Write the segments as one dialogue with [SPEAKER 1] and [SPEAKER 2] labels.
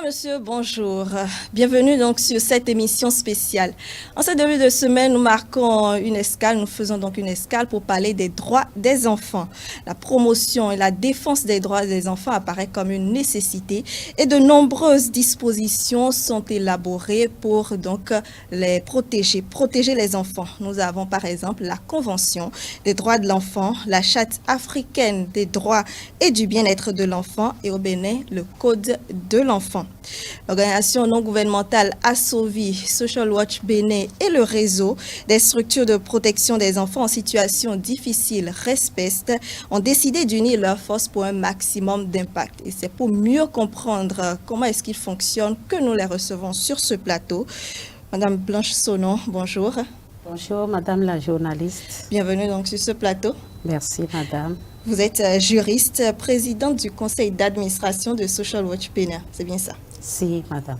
[SPEAKER 1] Madame, Monsieur, bonjour. Bienvenue donc sur cette émission spéciale. En ce début de semaine, nous marquons une escale, nous faisons donc une escale pour parler des droits des enfants. La promotion et la défense des droits des enfants apparaît comme une nécessité et de nombreuses dispositions sont élaborées pour donc les protéger les enfants. Nous avons par exemple la Convention des droits de l'enfant, la Charte africaine des droits et du bien-être de l'enfant et au Bénin, le Code de l'enfant. L'organisation non gouvernementale ASOVI, Social Watch Bénin et le réseau des structures de protection des enfants en situation difficile, RESPEST, ont décidé d'unir leurs forces pour un maximum d'impact. Et c'est pour mieux comprendre comment est-ce qu'ils fonctionnent que nous les recevons sur ce plateau. Madame Blanche Sonon, bonjour.
[SPEAKER 2] Bonjour, Madame la journaliste.
[SPEAKER 1] Bienvenue donc sur ce plateau.
[SPEAKER 2] Merci, Madame.
[SPEAKER 1] Vous êtes juriste, présidente du conseil d'administration de Social Watch Bénin, c'est bien ça?
[SPEAKER 2] Si, Madame.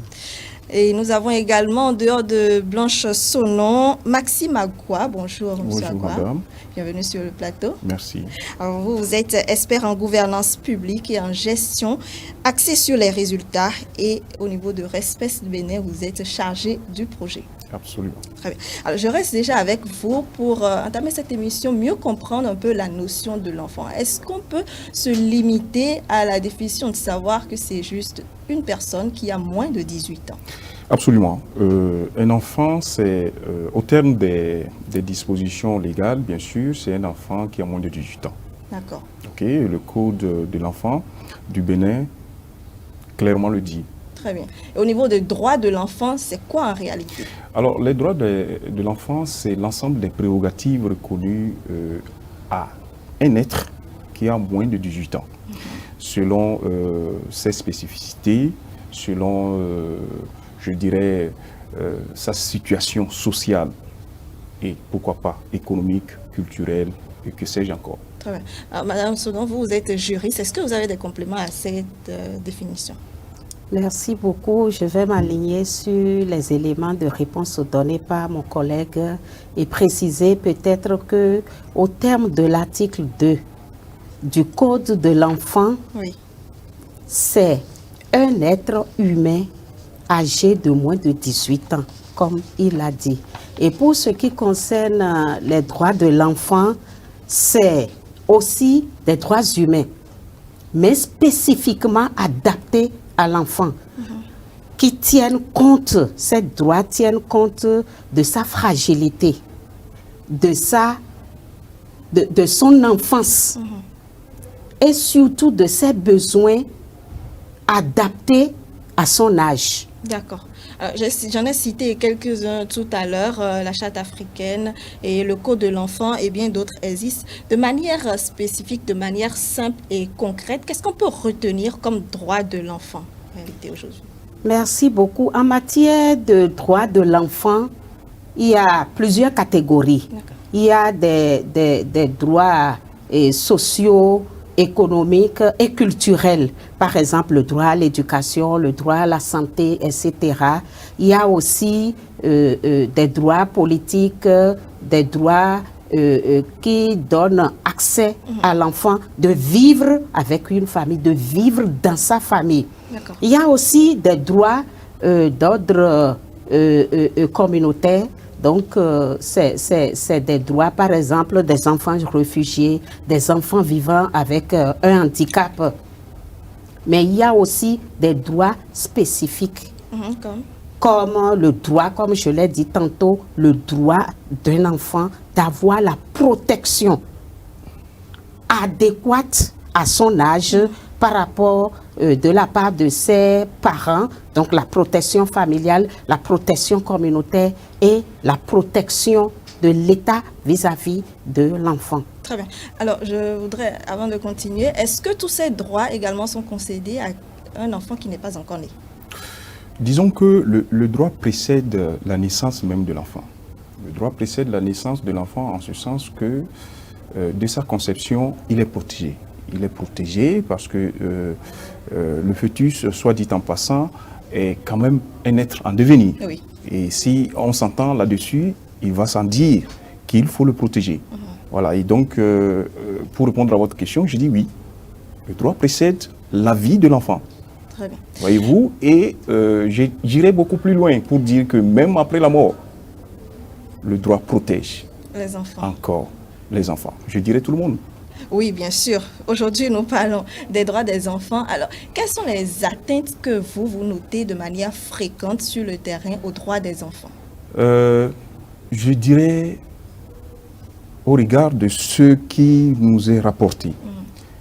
[SPEAKER 2] Et
[SPEAKER 1] nous avons également, en dehors de Blanche Sonon, Maxime Agua. Bonjour, M.
[SPEAKER 3] Bonjour,
[SPEAKER 1] Agua.
[SPEAKER 3] Madame.
[SPEAKER 1] Bienvenue sur le plateau.
[SPEAKER 3] Merci.
[SPEAKER 1] Alors, vous êtes expert en gouvernance publique et en gestion, axé sur les résultats. Et au niveau de RESPEST Bénin, vous êtes chargé du projet.
[SPEAKER 3] Absolument.
[SPEAKER 1] Très bien. Alors, je reste déjà avec vous pour entamer cette émission, mieux comprendre un peu la notion de l'enfant. Est-ce qu'on peut se limiter à la définition de savoir que c'est juste une personne qui a moins de 18 ans?
[SPEAKER 3] Absolument. Un enfant, c'est, au terme des dispositions légales, bien sûr, c'est un enfant qui a moins de 18 ans.
[SPEAKER 1] D'accord.
[SPEAKER 3] OK. Le Code de l'enfant du Bénin clairement le dit.
[SPEAKER 1] Très bien. Et au niveau des droits de l'enfant, c'est quoi en réalité?
[SPEAKER 3] Alors, les droits de l'enfant, c'est l'ensemble des prérogatives reconnues à un être qui a moins de 18 ans, selon ses spécificités, selon, je dirais, sa situation sociale et pourquoi pas économique, culturelle et que sais-je encore.
[SPEAKER 1] Très bien. Alors, Madame Sonon, vous êtes juriste. Est-ce que vous avez des compléments à cette définition?
[SPEAKER 2] Merci beaucoup. Je vais m'aligner sur les éléments de réponse donnés par mon collègue et préciser peut-être que au terme de l'article 2 du Code de l'enfant,
[SPEAKER 1] oui,
[SPEAKER 2] c'est un être humain âgé de moins de 18 ans, comme il l'a dit. Et pour ce qui concerne les droits de l'enfant, c'est aussi des droits humains, mais spécifiquement adaptés à l'enfant, qui tiennent compte, ces droits tiennent compte de sa fragilité, de son enfance, et surtout de ses besoins adaptés à son âge.
[SPEAKER 1] D'accord. J'en ai cité quelques-uns tout à l'heure, la Charte africaine et le Code de l'enfant et bien d'autres existent. De manière spécifique, de manière simple et concrète, qu'est-ce qu'on peut retenir comme droit de l'enfant en réalité aujourd'hui?
[SPEAKER 2] Merci beaucoup. En matière de droits de l'enfant, il y a plusieurs catégories. Il y a des droits sociaux, économiques et culturels. Par exemple, le droit à l'éducation, le droit à la santé, etc. Il y a aussi des droits politiques, des droits qui donnent accès à l'enfant de vivre avec une famille, de vivre dans sa famille. Il y a aussi des droits d'ordre communautaire. Donc, c'est des droits, par exemple, des enfants réfugiés, des enfants vivant avec un handicap. Mais il y a aussi des droits spécifiques, comme le droit, comme je l'ai dit tantôt, le droit d'un enfant d'avoir la protection adéquate à son âge par rapport de la part de ses parents, donc la protection familiale, la protection communautaire et la protection de l'État vis-à-vis de l'enfant.
[SPEAKER 1] Très bien. Alors, je voudrais, avant de continuer, est-ce que tous ces droits également sont concédés à un enfant qui n'est pas encore né?
[SPEAKER 3] Disons que le droit précède la naissance même de l'enfant. Le droit précède la naissance de l'enfant en ce sens que de sa conception, il est protégé. Il est protégé parce que le fœtus, soit dit en passant, est quand même un être en devenir.
[SPEAKER 1] Oui.
[SPEAKER 3] Et si on s'entend là-dessus, il va sans dire qu'il faut le protéger. Voilà. Et donc, pour répondre à votre question, je dis oui. Le droit précède la vie de l'enfant.
[SPEAKER 1] Très bien.
[SPEAKER 3] Voyez-vous, et j'irai beaucoup plus loin pour dire que même après la mort, le droit protège
[SPEAKER 1] Les enfants.
[SPEAKER 3] encore les enfants. Je dirais tout le monde.
[SPEAKER 1] Oui, bien sûr. Aujourd'hui, nous parlons des droits des enfants. Alors, quelles sont les atteintes que vous notez de manière fréquente sur le terrain aux droits des enfants?
[SPEAKER 3] Je dirais, au regard de ce qui nous est rapporté,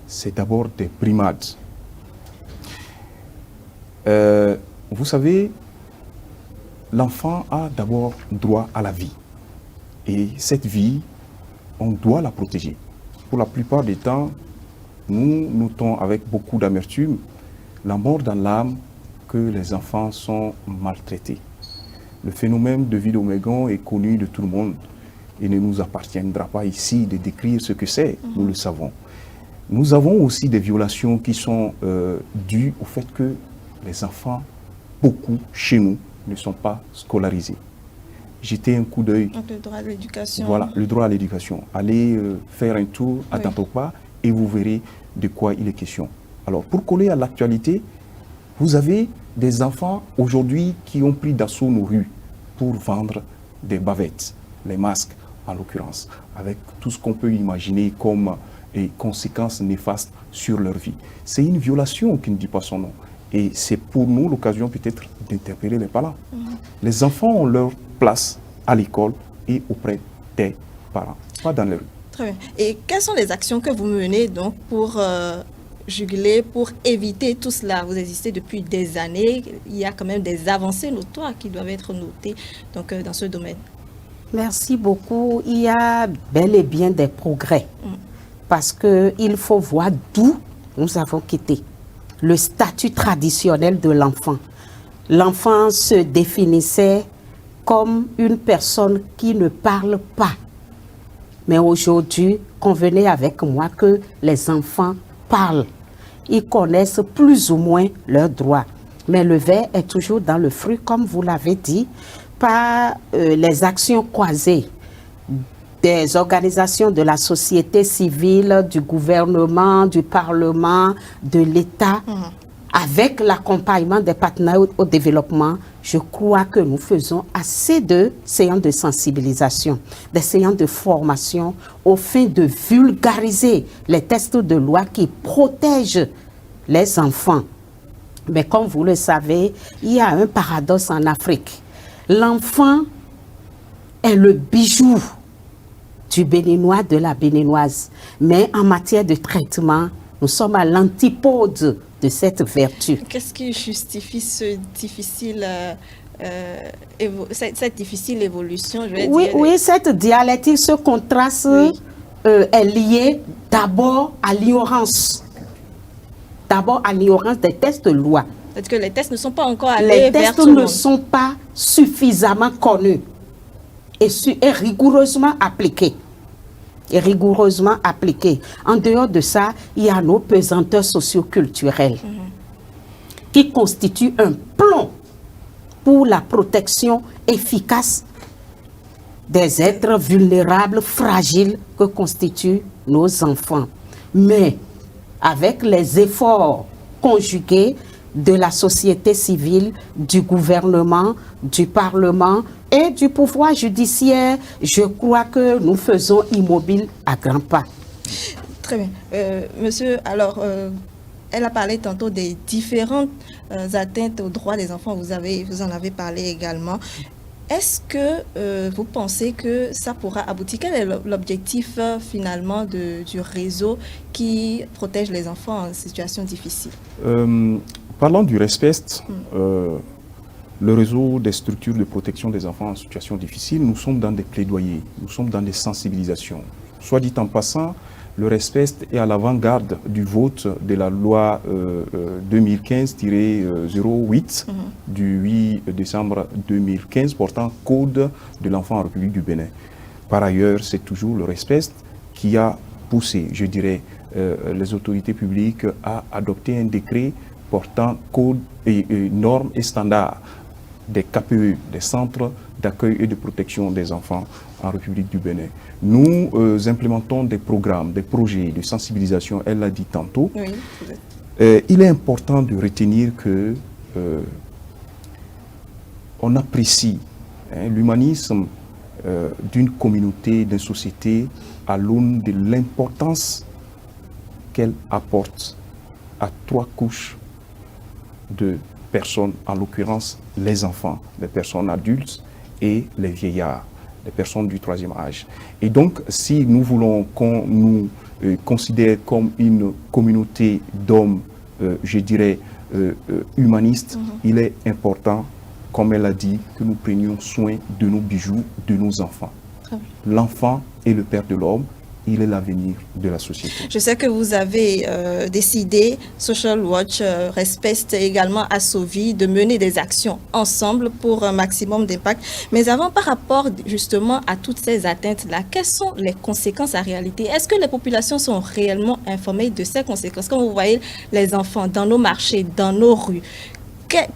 [SPEAKER 3] c'est d'abord des brimades. Vous savez, l'enfant a d'abord droit à la vie. Et cette vie, on doit la protéger. Pour la plupart des temps, nous notons avec beaucoup d'amertume la mort dans l'âme que les enfants sont maltraités. Le phénomène de Vide-Omégon est connu de tout le monde. Il ne nous appartiendra pas ici de décrire ce que c'est, nous le savons. Nous avons aussi des violations qui sont dues au fait que les enfants, beaucoup chez nous, ne sont pas scolarisés. Jetez un coup d'œil.
[SPEAKER 1] Donc le droit à l'éducation.
[SPEAKER 3] Voilà, le droit à l'éducation. Allez faire un tour à Tantopa et vous verrez de quoi il est question. Alors, pour coller à l'actualité, vous avez des enfants aujourd'hui qui ont pris d'assaut nos rues pour vendre des bavettes, les masques en l'occurrence, avec tout ce qu'on peut imaginer comme conséquences néfastes sur leur vie. C'est une violation qui ne dit pas son nom. Et c'est pour nous l'occasion peut-être d'interpeller les parents. Les enfants ont leur place à l'école et auprès des parents, pas dans les rues.
[SPEAKER 1] Très bien. Et quelles sont les actions que vous menez donc pour juguler, pour éviter tout cela? Vous existez depuis des années. Il y a quand même des avancées notoires qui doivent être notées donc, dans ce domaine.
[SPEAKER 2] Merci beaucoup. Il y a bel et bien des progrès. Parce qu'il faut voir d'où nous avons quitté le statut traditionnel de l'enfant. L'enfant se définissait comme une personne qui ne parle pas. Mais aujourd'hui, convenez avec moi que les enfants parlent. Ils connaissent plus ou moins leurs droits. Mais le verre est toujours dans le fruit, comme vous l'avez dit, par les actions croisées des organisations de la société civile, du gouvernement, du Parlement, de l'État, avec l'accompagnement des partenaires au développement. Je crois que nous faisons assez de séances de sensibilisation, des séances de formation au fin de vulgariser les textes de loi qui protègent les enfants. Mais comme vous le savez, il y a un paradoxe en Afrique. L'enfant est le bijou du Béninois, de la Béninoise. Mais en matière de traitement, nous sommes à l'antipode de cette vertu.
[SPEAKER 1] Qu'est-ce qui justifie cette difficile évolution, je vais dire?
[SPEAKER 2] Oui, cette dialectique, ce contraste est lié d'abord à l'ignorance. D'abord à l'ignorance des textes de loi.
[SPEAKER 1] C'est-à-dire que les tests ne sont pas encore allés vers tout le
[SPEAKER 2] monde. Les
[SPEAKER 1] monde.
[SPEAKER 2] textes ne sont pas suffisamment connus et rigoureusement appliqués. En dehors de ça, il y a nos pesanteurs socioculturelles qui constituent un plomb pour la protection efficace des êtres vulnérables, fragiles que constituent nos enfants. Mais avec les efforts conjugués de la société civile, du gouvernement, du Parlement et du pouvoir judiciaire, je crois que nous faisons immobile à grands pas.
[SPEAKER 1] Très bien. Monsieur, alors, elle a parlé tantôt des différentes atteintes aux droits des enfants. Vous en avez parlé également. Est-ce que vous pensez que ça pourra aboutir? Quel est l'objectif finalement du réseau qui protège les enfants en situation difficile?
[SPEAKER 3] Parlant du RESPEST, le réseau des structures de protection des enfants en situation difficile, nous sommes dans des plaidoyers, nous sommes dans des sensibilisations. Soit dit en passant, le RESPEST est à l'avant-garde du vote de la loi 2015-08 du 8 décembre 2015 portant Code de l'enfant en République du Bénin. Par ailleurs, c'est toujours le RESPEST qui a poussé, je dirais, les autorités publiques à adopter un décret portant code et normes et standards des KPE, des centres d'accueil et de protection des enfants en République du Bénin. Nous implémentons des programmes, des projets de sensibilisation, elle l'a dit tantôt.
[SPEAKER 1] Oui.
[SPEAKER 3] il est important de retenir que on apprécie l'humanisme d'une communauté, d'une société à l'aune de l'importance qu'elle apporte à 3 couches de personnes, en l'occurrence les enfants, les personnes adultes et les vieillards, les personnes du 3e âge. Et donc, si nous voulons qu'on nous considère comme une communauté d'hommes, je dirais, humanistes, il est important, comme elle a dit, que nous prenions soin de nos bijoux, de nos enfants. L'enfant est le père de l'homme, il est l'avenir de la société.
[SPEAKER 1] Je sais que vous avez décidé, Social Watch respecte également Assovi, de mener des actions ensemble pour un maximum d'impact. Mais avant, par rapport justement à toutes ces atteintes-là, quelles sont les conséquences en réalité? Est-ce que les populations sont réellement informées de ces conséquences? Quand vous voyez les enfants dans nos marchés, dans nos rues,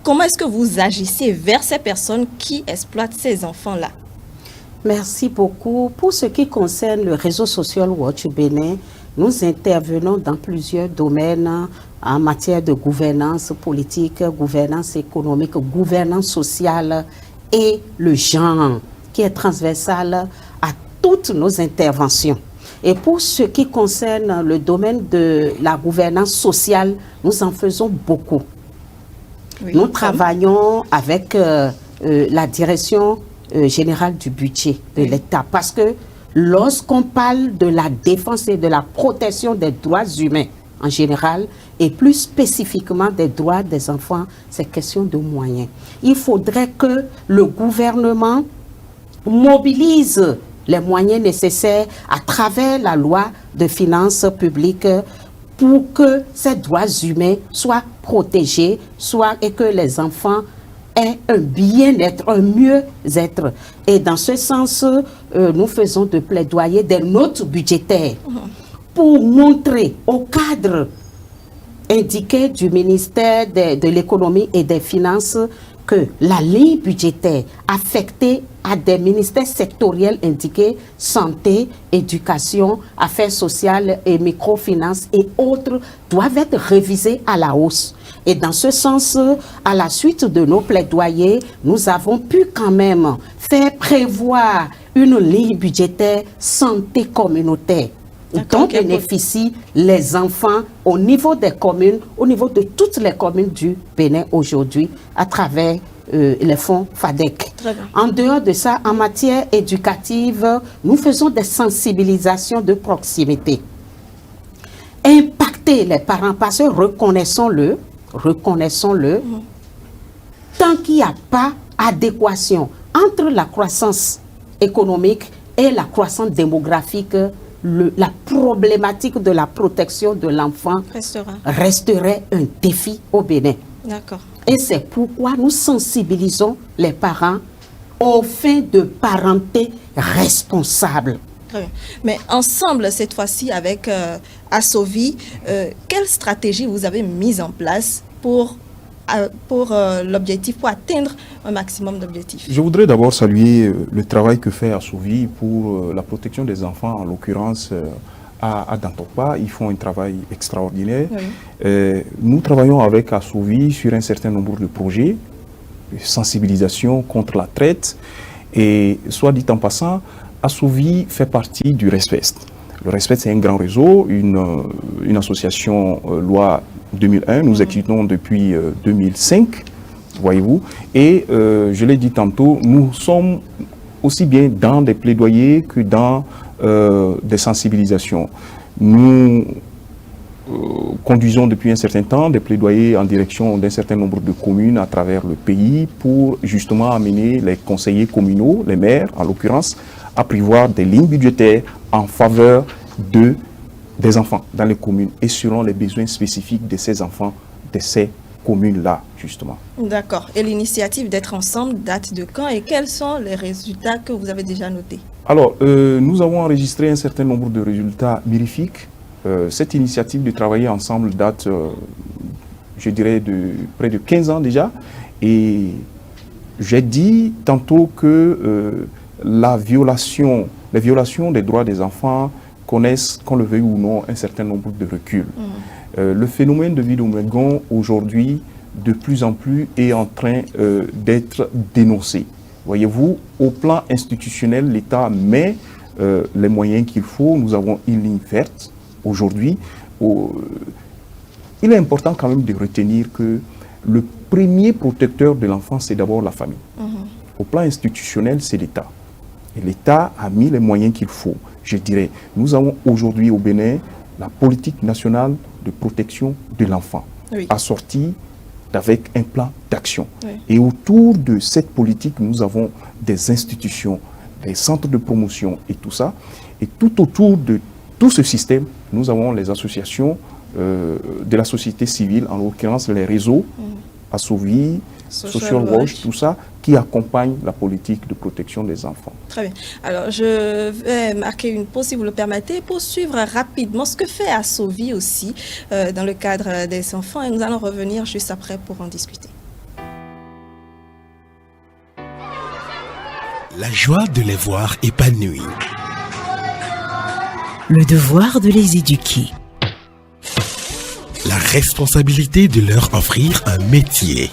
[SPEAKER 1] comment est-ce que vous agissez vers ces personnes qui exploitent ces enfants-là?
[SPEAKER 2] Merci beaucoup. Pour ce qui concerne le réseau Social Watch Bénin, nous intervenons dans plusieurs domaines en matière de gouvernance politique, gouvernance économique, gouvernance sociale et le genre, qui est transversal à toutes nos interventions. Et pour ce qui concerne le domaine de la gouvernance sociale, nous en faisons beaucoup. Oui, nous travaillons avec la direction générale du budget de l'État, parce que lorsqu'on parle de la défense et de la protection des droits humains en général, et plus spécifiquement des droits des enfants, c'est question de moyens. Il faudrait que le gouvernement mobilise les moyens nécessaires à travers la loi de finances publiques pour que ces droits humains soient protégés, et que les enfants aient un bien-être, un mieux-être. Et dans ce sens, nous faisons de plaidoyer des notes budgétaires pour montrer au cadre indiqué du ministère de l'économie et des finances que la ligne budgétaire affectée à des ministères sectoriels indiqués, santé, éducation, affaires sociales et microfinances et autres, doivent être révisés à la hausse. Et dans ce sens, à la suite de nos plaidoyers, nous avons pu quand même faire prévoir une ligne budgétaire santé communautaire dont bénéficient les enfants au niveau des communes, au niveau de toutes les communes du Bénin aujourd'hui, à travers les fonds FADEC. En dehors de ça, en matière éducative, nous faisons des sensibilisations de proximité. Impacter les parents, parce que reconnaissons-le, tant qu'il n'y a pas adéquation entre la croissance économique et la croissance démographique, la problématique de la protection de l'enfant resterait un défi au Bénin.
[SPEAKER 1] D'accord.
[SPEAKER 2] Et c'est pourquoi nous sensibilisons les parents aux fins de parenté responsable.
[SPEAKER 1] Très bien. Mais ensemble, cette fois-ci, avec Assovi, quelle stratégie vous avez mise en place pour l'objectif, pour atteindre un maximum d'objectifs?
[SPEAKER 3] Je voudrais d'abord saluer le travail que fait Assovi pour la protection des enfants, en l'occurrence à Dantopa. Ils font un travail extraordinaire. Oui. Nous travaillons avec Assovi sur un certain nombre de projets, de sensibilisation contre la traite. Et soit dit en passant, Assovi fait partie du RESPEST. Le RESPEST, c'est un grand réseau, une association loi 2001. Nous existons depuis 2005, voyez-vous. Et je l'ai dit tantôt, nous sommes aussi bien dans des plaidoyers que dans des sensibilisations. Nous conduisons depuis un certain temps des plaidoyers en direction d'un certain nombre de communes à travers le pays pour justement amener les conseillers communaux, les maires en l'occurrence, à prévoir des lignes budgétaires en faveur des enfants dans les communes et selon les besoins spécifiques de ces enfants, de ces communes-là, justement.
[SPEAKER 1] D'accord. Et l'initiative d'être ensemble date de quand et quels sont les résultats que vous avez déjà notés?
[SPEAKER 3] Alors, nous avons enregistré un certain nombre de résultats mirifiques. Cette initiative de travailler ensemble date, je dirais, de près de 15 ans déjà. Et j'ai dit tantôt que les violations des droits des enfants connaissent, qu'on le veuille ou non, un certain nombre de reculs. Le phénomène de vidéomagon aujourd'hui, de plus en plus, est en train d'être dénoncé. Voyez-vous, au plan institutionnel, l'État met les moyens qu'il faut. Nous avons une ligne verte aujourd'hui. Il est important quand même de retenir que le premier protecteur de l'enfant, c'est d'abord la famille. Au plan institutionnel, c'est l'État. Et l'État a mis les moyens qu'il faut. Je dirais, nous avons aujourd'hui au Bénin la politique nationale de protection de l'enfant, assortie avec un plan d'action. Et autour de cette politique, nous avons des institutions, des centres de promotion et tout ça. Et tout autour de tout ce système, nous avons les associations de la société civile, en l'occurrence les réseaux, Assovi, Social Watch, tout ça, qui accompagnent la politique de protection des enfants.
[SPEAKER 1] Très bien. Alors, je vais marquer une pause, si vous le permettez, pour suivre rapidement ce que fait Assovi aussi dans le cadre des enfants. Et nous allons revenir juste après pour en discuter.
[SPEAKER 4] La joie de les voir épanouis.
[SPEAKER 5] Le devoir de les éduquer.
[SPEAKER 4] La responsabilité de leur offrir un métier.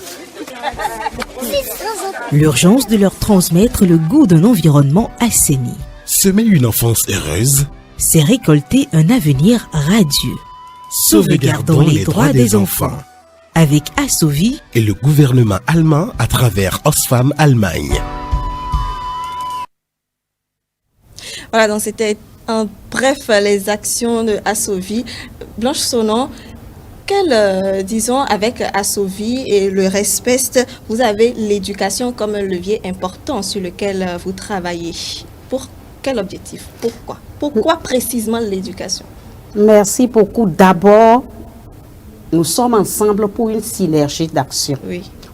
[SPEAKER 5] L'urgence de leur transmettre le goût d'un environnement assaini.
[SPEAKER 4] Semer une enfance heureuse,
[SPEAKER 5] c'est récolter un avenir radieux. Sauvegardons les droits des enfants. Avec Assovi
[SPEAKER 4] et le gouvernement allemand à travers Oxfam Allemagne.
[SPEAKER 1] Voilà, donc c'était en bref les actions de Assovi. Blanche Sonon, disons, avec Assovi et le RESPEST, vous avez l'éducation comme un levier important sur lequel vous travaillez. Pour quel objectif? Pourquoi? Pourquoi précisément l'éducation?
[SPEAKER 2] Merci beaucoup. D'abord, nous sommes ensemble pour une synergie d'action,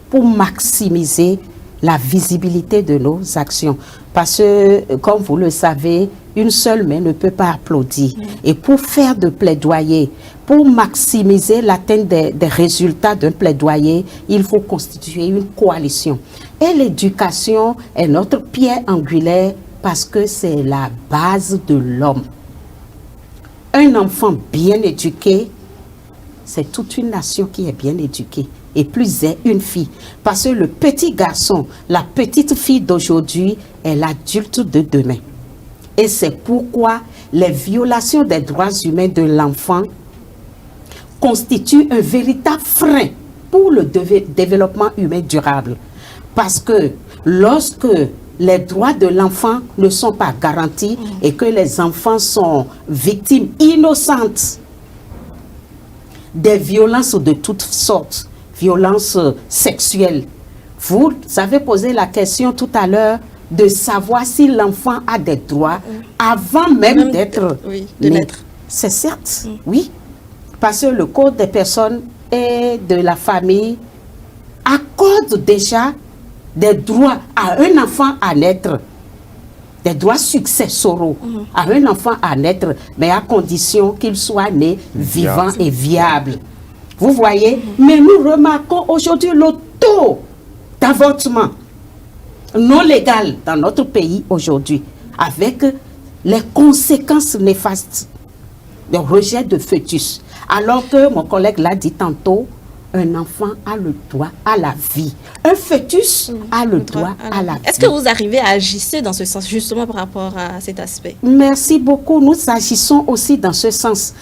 [SPEAKER 2] pour maximiser la visibilité de nos actions. Parce que, comme vous le savez, une seule main ne peut pas applaudir. Et pour faire de plaidoyer, pour maximiser l'atteinte des résultats d'un plaidoyer, il faut constituer une coalition. Et l'éducation est notre pierre angulaire parce que c'est la base de l'homme. Un enfant bien éduqué, c'est toute une nation qui est bien éduquée. Et plus est une fille. Parce que le petit garçon, la petite fille d'aujourd'hui est l'adulte de demain. Et c'est pourquoi les violations des droits humains de l'enfant constituent un véritable frein pour le développement humain durable. Parce que lorsque les droits de l'enfant ne sont pas garantis et que les enfants sont victimes innocentes des violences de toutes sortes, violences sexuelles. Vous avez posé la question tout à l'heure de savoir si l'enfant a des droits avant même d'être né. C'est certes, oui. Parce que le Code des personnes et de la famille accorde déjà des droits à un enfant à naître, des droits successoraux à un enfant à naître, mais à condition qu'il soit né vivant et viable. Vous voyez, mais nous remarquons aujourd'hui le taux d'avortement non légal dans notre pays aujourd'hui, avec les conséquences néfastes, le rejet de fœtus. Alors que mon collègue l'a dit tantôt, un enfant a le droit à la vie. Un fœtus a le droit à la vie.
[SPEAKER 1] Est-ce que vous arrivez à agir dans ce sens, justement par rapport à cet aspect?
[SPEAKER 2] Merci beaucoup. Nous agissons aussi dans ce sens.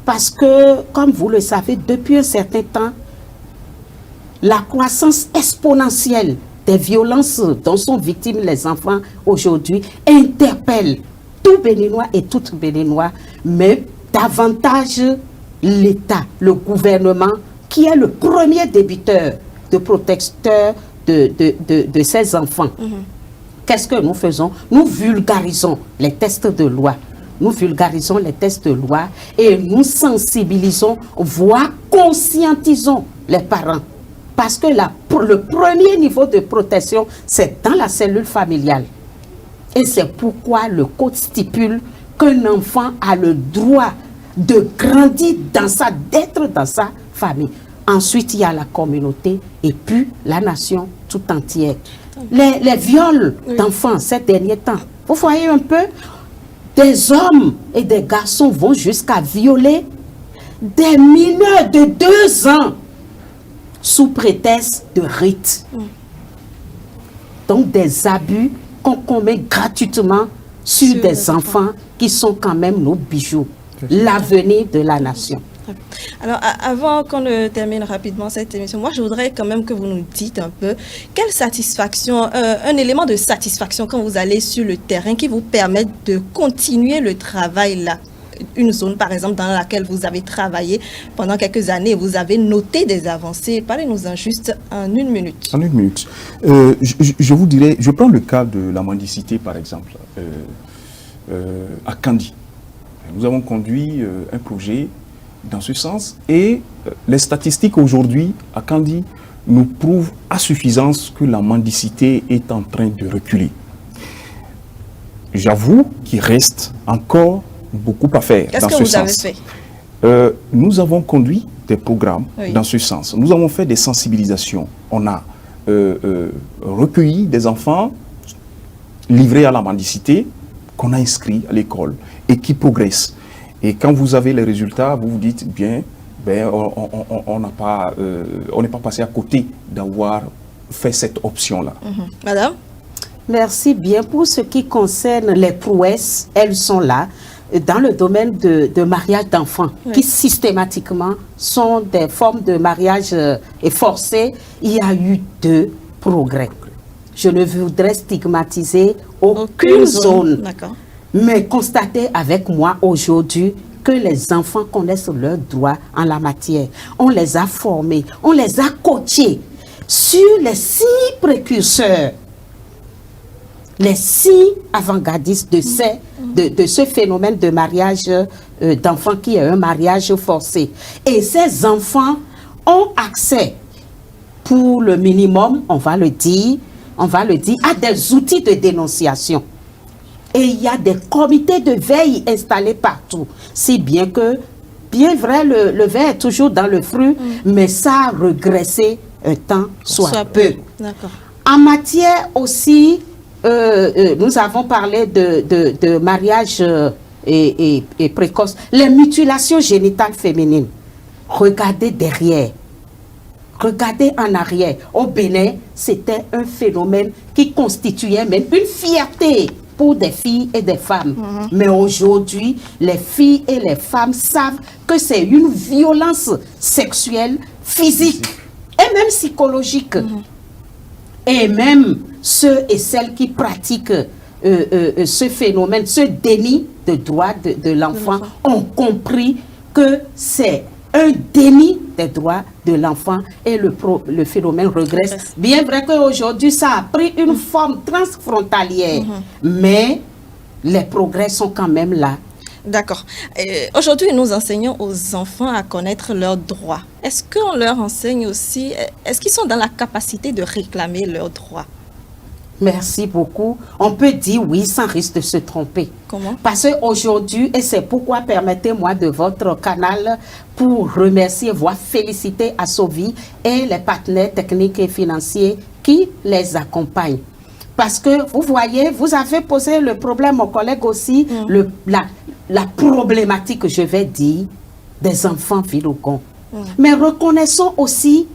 [SPEAKER 2] Parce que, comme vous le savez, depuis un certain temps, la croissance exponentielle des violences dont sont victimes les enfants aujourd'hui interpelle tout Béninois et toute Béninois, mais davantage l'État, le gouvernement, qui est le premier débiteur de protecteur de ces enfants. Qu'est-ce que nous faisons? Nous vulgarisons les textes de loi. Nous vulgarisons les textes de loi et nous voire conscientisons les parents. Parce que le premier niveau de protection, c'est dans la cellule familiale. Et c'est pourquoi le Code stipule qu'un enfant a le droit de grandir d'être dans sa famille. Ensuite, il y a la communauté et puis la nation tout entière. Les viols d'enfants ces derniers temps, vous voyez un peu, des hommes et des garçons vont jusqu'à violer des mineurs de 2 ans sous prétexte de rite. Donc des abus qu'on commet gratuitement sur des enfants qui sont quand même nos bijoux, l'avenir de la nation.
[SPEAKER 1] Alors, avant qu'on ne termine rapidement cette émission, moi, je voudrais quand même que vous nous dites un peu quelle satisfaction, un élément de satisfaction quand vous allez sur le terrain qui vous permet de continuer le travail là. Une zone, par exemple, dans laquelle vous avez travaillé pendant quelques années, vous avez noté des avancées. Parlez-nous-en juste en 1 minute.
[SPEAKER 3] En 1 minute. Je vous dirais, je prends le cas de la mendicité, par exemple, à Kandi. Nous avons conduit un projet dans ce sens et les statistiques aujourd'hui à Kandi nous prouvent à suffisance que la mendicité est en train de reculer. J'avoue qu'il reste encore beaucoup à faire dans ce sens.
[SPEAKER 1] Qu'est-ce que vous avez fait?
[SPEAKER 3] Nous avons conduit des programmes dans ce sens. Nous avons fait des sensibilisations. On a recueilli des enfants livrés à la mendicité qu'on a inscrits à l'école et qui progressent. Et quand vous avez les résultats, vous vous dites, bien, on n'est pas passé à côté d'avoir fait cette option-là.
[SPEAKER 1] Madame?
[SPEAKER 2] Merci bien. Pour ce qui concerne les prouesses, elles sont là dans le domaine de mariage d'enfants, qui systématiquement sont des formes de mariage forcé. Il y a eu 2 progrès. Je ne voudrais stigmatiser aucune zone. Mais constatez avec moi aujourd'hui que les enfants connaissent leurs droits en la matière. On les a formés, on les a coachés sur les 6 précurseurs, les 6 avant-gardistes de ce phénomène de mariage d'enfants qui est un mariage forcé. Et ces enfants ont accès, pour le minimum, on va le dire, à des outils de dénonciation. Et il y a des comités de veille installés partout. Si bien que, bien vrai, le verre est toujours dans le fruit, mais ça a régressé un temps soit peu. En matière aussi, nous avons parlé de mariage et précoce. Les mutilations génitales féminines. Regardez derrière. Regardez en arrière. Au Bénin, c'était un phénomène qui constituait même une fierté pour des filles et des femmes. Mais aujourd'hui, les filles et les femmes savent que c'est une violence sexuelle, physique et même psychologique. Et même ceux et celles qui pratiquent ce phénomène, ce déni de droits de l'enfant, ont compris que c'est un déni des droits de l'enfant et le phénomène regresse. Bien vrai qu'aujourd'hui, ça a pris une forme transfrontalière, mais les progrès sont quand même là.
[SPEAKER 1] D'accord. Aujourd'hui, nous enseignons aux enfants à connaître leurs droits. Est-ce qu'on leur enseigne aussi, est-ce qu'ils sont dans la capacité de réclamer leurs droits?
[SPEAKER 2] Merci beaucoup. On peut dire oui sans risque de se tromper.
[SPEAKER 1] Comment?
[SPEAKER 2] Parce qu'aujourd'hui, et c'est pourquoi permettez-moi de votre canal pour remercier, voire féliciter Assovi et les partenaires techniques et financiers qui les accompagnent. Parce que vous voyez, vous avez posé le problème aux collègues aussi, la problématique, je vais dire, des enfants vilogons. Mais reconnaissons aussi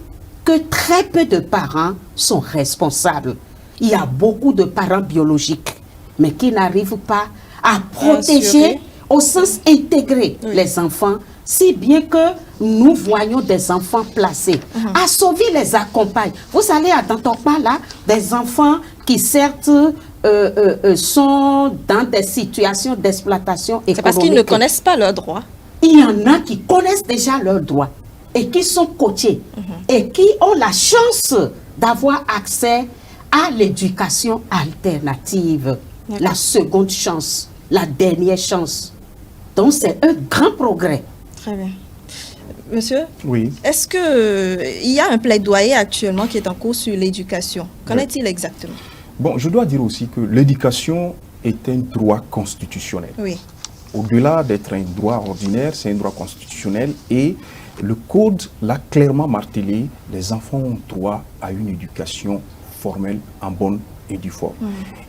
[SPEAKER 2] que très peu de parents sont responsables. Il y a beaucoup de parents biologiques, mais qui n'arrivent pas à protéger au sens intégré les enfants, si bien que nous voyons des enfants placés. Assovi les accompagne. Vous allez à Dantokpa là, des enfants qui certes sont dans des situations d'exploitation économique.
[SPEAKER 1] C'est parce qu'ils ne connaissent pas leurs droits.
[SPEAKER 2] Il y en a qui connaissent déjà leurs droits et qui sont coachés et qui ont la chance d'avoir accès à l'éducation alternative, la seconde chance, la dernière chance. Donc c'est un grand progrès.
[SPEAKER 1] Très bien. Monsieur,
[SPEAKER 3] oui.
[SPEAKER 1] Est-ce qu'il y a un plaidoyer actuellement qui est en cours sur l'éducation? Qu'en est-il exactement?
[SPEAKER 3] Bon, je dois dire aussi que l'éducation est un droit constitutionnel.
[SPEAKER 1] Oui.
[SPEAKER 3] Au-delà d'être un droit ordinaire, c'est un droit constitutionnel et le Code l'a clairement martelé, les enfants ont droit à une éducation formelle en bonne et du fort.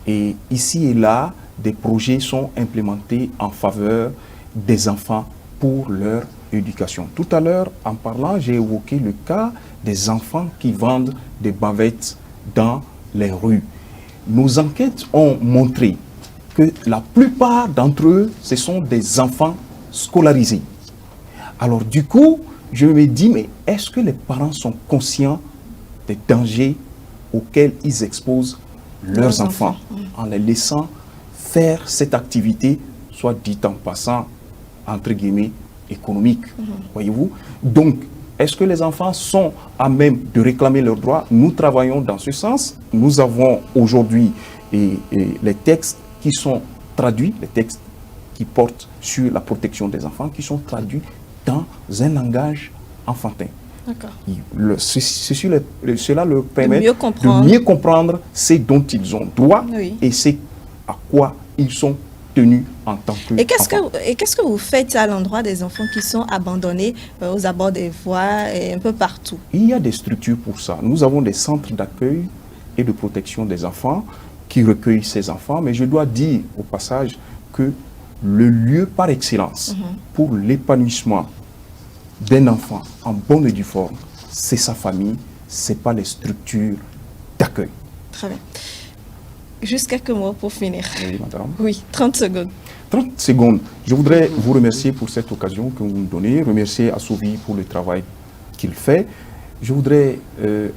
[SPEAKER 3] Et ici et là, des projets sont implémentés en faveur des enfants pour leur éducation. Tout à l'heure, en parlant, j'ai évoqué le cas des enfants qui vendent des bavettes dans les rues. Nos enquêtes ont montré que la plupart d'entre eux, ce sont des enfants scolarisés. Alors du coup, je me dis, mais est-ce que les parents sont conscients des dangers auxquels ils exposent leurs enfants en les laissant faire cette activité, soit dit en passant, entre guillemets, économique, voyez-vous? Donc, est-ce que les enfants sont à même de réclamer leurs droits? Nous travaillons dans ce sens. Nous avons aujourd'hui les textes qui sont traduits, les textes qui portent sur la protection des enfants, qui sont traduits dans un langage enfantin.
[SPEAKER 1] D'accord.
[SPEAKER 3] Cela leur permet
[SPEAKER 1] de
[SPEAKER 3] mieux comprendre ce dont ils ont droit et ce à quoi ils sont tenus en tant que
[SPEAKER 1] Et qu'est-ce que vous faites à l'endroit des enfants qui sont abandonnés aux abords des voies et un peu partout?
[SPEAKER 3] Il y a des structures pour ça. Nous avons des centres d'accueil et de protection des enfants qui recueillent ces enfants, mais je dois dire au passage que le lieu par excellence pour l'épanouissement d'un enfant en bonne et due forme, c'est sa famille, c'est pas les structures d'accueil.
[SPEAKER 1] Très bien. Juste quelques mots pour finir.
[SPEAKER 3] Oui, madame.
[SPEAKER 1] Oui, 30 secondes.
[SPEAKER 3] 30 secondes. Je voudrais vous remercier pour cette occasion que vous me donnez, remercier Assovi pour le travail qu'il fait. Je voudrais,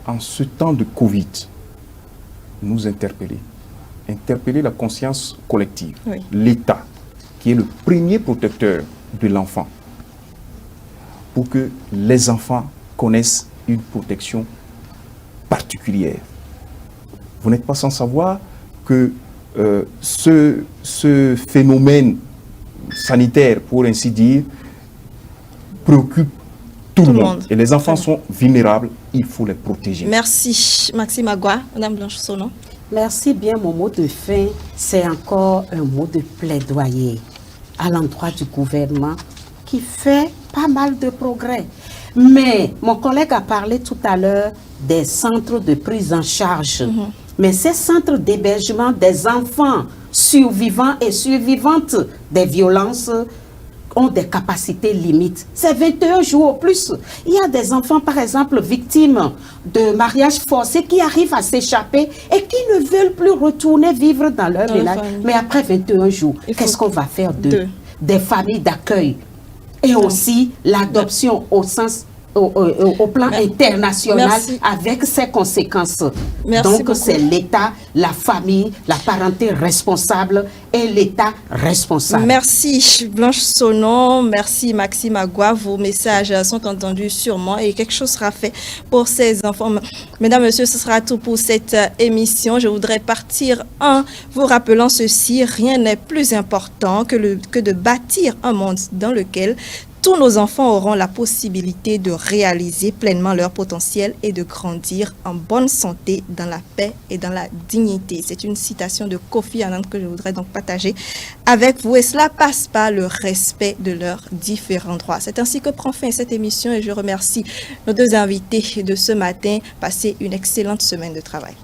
[SPEAKER 3] en ce temps de Covid, nous interpeller la conscience collective, l'État, qui est le premier protecteur de l'enfant, pour que les enfants connaissent une protection particulière. Vous n'êtes pas sans savoir que ce phénomène sanitaire, pour ainsi dire, préoccupe tout le monde. Et les enfants sont vulnérables, il faut les protéger.
[SPEAKER 1] Merci Maxime Agua. Madame Blanche-Sonon.
[SPEAKER 2] Merci bien. Mon mot de fin, c'est encore un mot de plaidoyer à l'endroit du gouvernement qui fait pas mal de progrès. Mais mon collègue a parlé tout à l'heure des centres de prise en charge. Mais ces centres d'hébergement des enfants survivants et survivantes des violences ont des capacités limites. C'est 21 jours au plus. Il y a des enfants, par exemple, victimes de mariage forcé qui arrivent à s'échapper et qui ne veulent plus retourner vivre dans leur village. Mais après 21 jours, qu'est-ce qu'on va faire d'eux? Des familles d'accueil et aussi l'adoption au sens au plan international avec ses conséquences. Donc c'est l'État, la famille, la parenté responsable et l'État responsable.
[SPEAKER 1] Merci Blanche-Sonon, merci Maxime Agua. Vos messages sont entendus sûrement et quelque chose sera fait pour ces enfants. Mesdames, Messieurs, ce sera tout pour cette émission. Je voudrais partir en vous rappelant ceci: rien n'est plus important que de bâtir un monde dans lequel tous nos enfants auront la possibilité de réaliser pleinement leur potentiel et de grandir en bonne santé, dans la paix et dans la dignité. C'est une citation de Kofi Annan que je voudrais donc partager avec vous, et cela passe par le respect de leurs différents droits. C'est ainsi que prend fin cette émission et je remercie nos deux invités de ce matin. Passez une excellente semaine de travail.